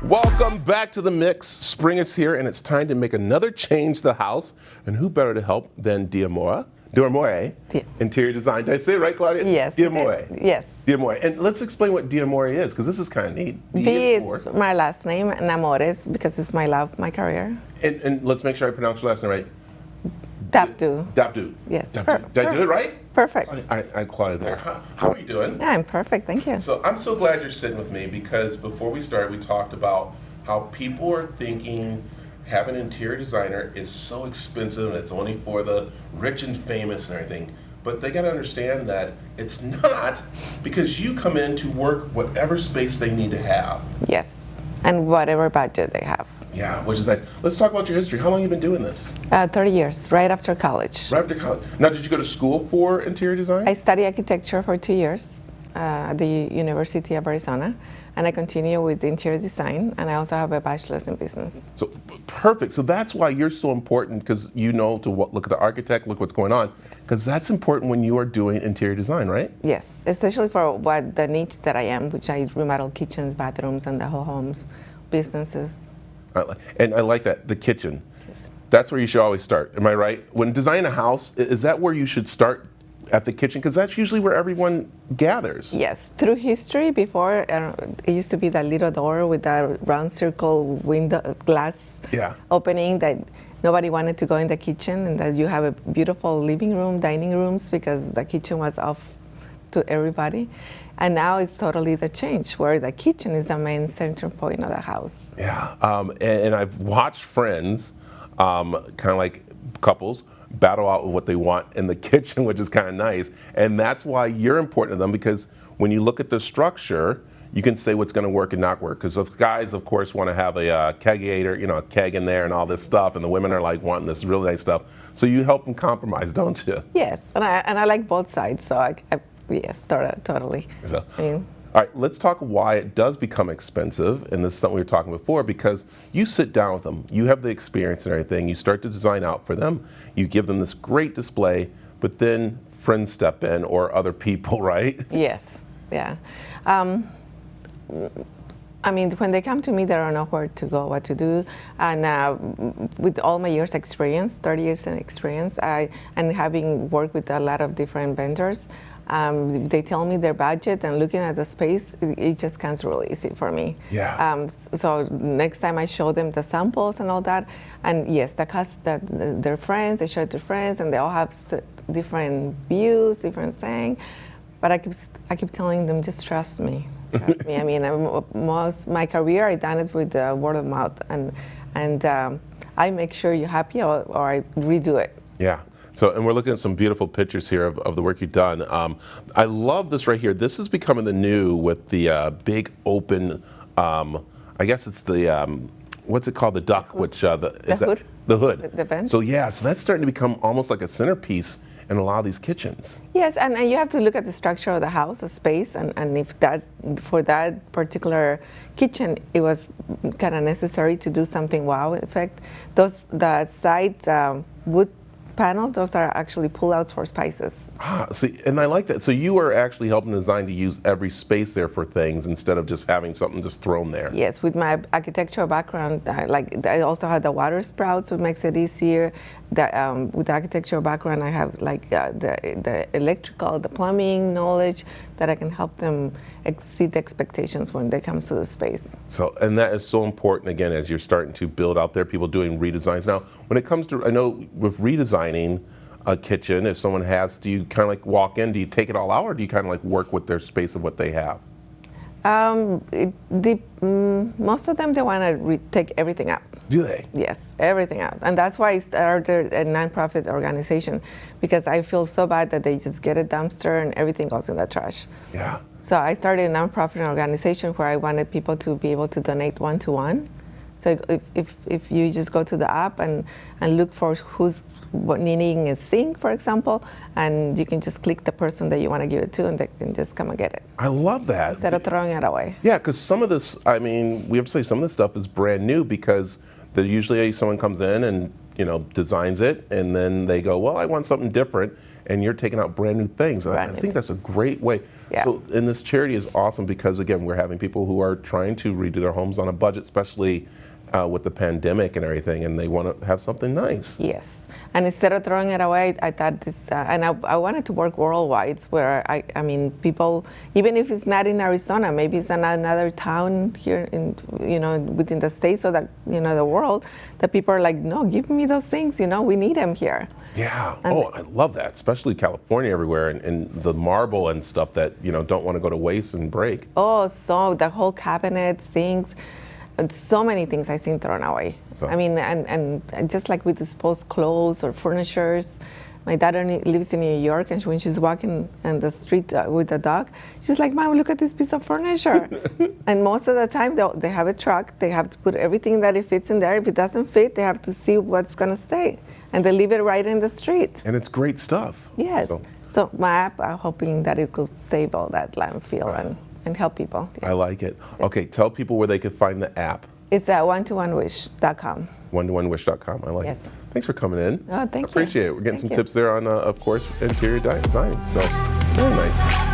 Welcome back to the mix. Spring is here and it's time to make another change to the house. And who better to help than Diamore, interior design. Did I say it right, Claudia? Yes. Diamore. Yes. Diamore. And let's explain what Diamore is, because this is kind of neat. D is my last name, and Amores because it's my love, my career. And let's make sure I pronounce your last name right. Dabdu. Dabdu. Yes. Did I do it right? Perfect. I Claudia there. How are you doing? Yeah, I'm perfect. Thank you. So I'm so glad you're sitting with me, because before we started, we talked about how people are thinking having an interior designer is so expensive and it's only for the rich and famous and everything. But they got to understand that it's not, because you come in to work whatever space they need to have. Yes, and whatever budget they have. Yeah, which is nice. Let's talk about your history. How long have you been doing this? 30 years, right after college. Right after college. Now, did you go to school for interior design? I studied architecture for 2 years at the University of Arizona, and I continue with interior design, and I also have a bachelor's in business. So perfect. So that's why you're so important, because you know to look at the architect, look what's going on, because that's important when you are doing interior design, right? Yes, especially for what the niche that I am, which I remodel kitchens, bathrooms, and the whole homes, businesses. And I like that, the kitchen. Yes. That's where you should always start. Am I right? When designing a house, is that where you should start, at the kitchen? Because that's usually where everyone gathers. Yes, through history, before it used to be that little door with that round circle window glass opening that nobody wanted to go in the kitchen, and that you have a beautiful living room, dining rooms, because the kitchen was off to everybody. And now it's totally the change, where the kitchen is the main center point of the house. Yeah, and I've watched friends, kind of like couples, battle out with what they want in the kitchen, which is kind of nice. And that's why you're important to them, because when you look at the structure, you can say what's going to work and not work. Because the guys, of course, want to have a kegator, you know, a keg in there and all this stuff, and the women are like wanting this really nice stuff. So you help them compromise, don't you? Yes, and I like both sides, so yes, totally. So. All right, let's talk why it does become expensive, and this is something we were talking before, because you sit down with them, you have the experience and everything, you start to design out for them, you give them this great display, but then friends step in or other people, right? Yes, yeah. I mean, when they come to me, they don't know where to go, what to do, and with all my years experience, 30 years in experience, and having worked with a lot of different vendors, they tell me their budget, and looking at the space, it just comes really easy for me. Yeah. So next time I show them the samples and all that, and yes, their friends, they show it to friends, and they all have different views, different saying, but I keep telling them, just trust me. Trust me. I mean, most my career, I done it with word of mouth, and I make sure you're happy, or I redo it. Yeah. So, and we're looking at some beautiful pictures here of the work you've done. I love this right here. This is becoming the new with the big open, I guess it's the, what's it called? The duck, which, the hood. The hood. The vent. So yeah, so that's starting to become almost like a centerpiece in a lot of these kitchens. Yes, and you have to look at the structure of the house, the space, and if that, for that particular kitchen, it was kind of necessary to do something wow effect. The side wood panels, those are actually pull-outs for spices. See, and I like that. So you are actually helping design to use every space there for things instead of just having something just thrown there. Yes, with my architectural background, I also have the water sprouts, which makes it easier. With the architectural background, I have like the electrical, the plumbing knowledge that I can help them exceed the expectations when they come to the space. So, and that is so important, again, as you're starting to build out there, people doing redesigns. Now, when it comes to, I know with redesigning a kitchen, if someone has, do you kind of like walk in, do you take it all out, or do you kind of like work with their space of what they have? Most of them, they want to take everything out. Do they? Yes, everything out. And that's why I started a nonprofit organization, because I feel so bad that they just get a dumpster and everything goes in the trash. Yeah. So I started a nonprofit organization where I wanted people to be able to donate one-to-one. So if you just go to the app and look for who's needing a sink, for example, and you can just click the person that you want to give it to, and they can just come and get it. I love that. Instead of throwing it away. Yeah, because some of this, I mean, we have to say some of this stuff is brand new, because usually someone comes in and designs it, and then they go, well, I want something different, and you're taking out brand new things. And I think that's a great way. Yeah. So, and this charity is awesome because, again, we're having people who are trying to redo their homes on a budget, especially with the pandemic and everything, and they want to have something nice. Yes, and instead of throwing it away, I thought this, and I wanted to work worldwide, where I mean, people, even if it's not in Arizona, maybe it's in another town here in, within the states or the world, that people are like, no, give me those things, we need them here. Yeah. I love that, especially California everywhere, and the marble and stuff that don't want to go to waste and break. Oh, so the whole cabinet, sinks. And so many things I've seen thrown away. So. I mean, and just like with disposed clothes or furnitures. My daughter lives in New York, and when she's walking on the street with the dog, she's like, Mom, look at this piece of furniture. And most of the time, they have a truck. They have to put everything that it fits in there. If it doesn't fit, they have to see what's going to stay. And they leave it right in the street. And it's great stuff. Yes. So my app, I'm hoping that it could save all that landfill and help people. Yes. I like it. Okay, tell people where they could find the app. It's at one-to-one-wish.com. One-to-one-wish.com. I like it. Thanks for coming in. Oh, thank you. I appreciate it. We're getting some tips there on, of course, interior design. So, very nice.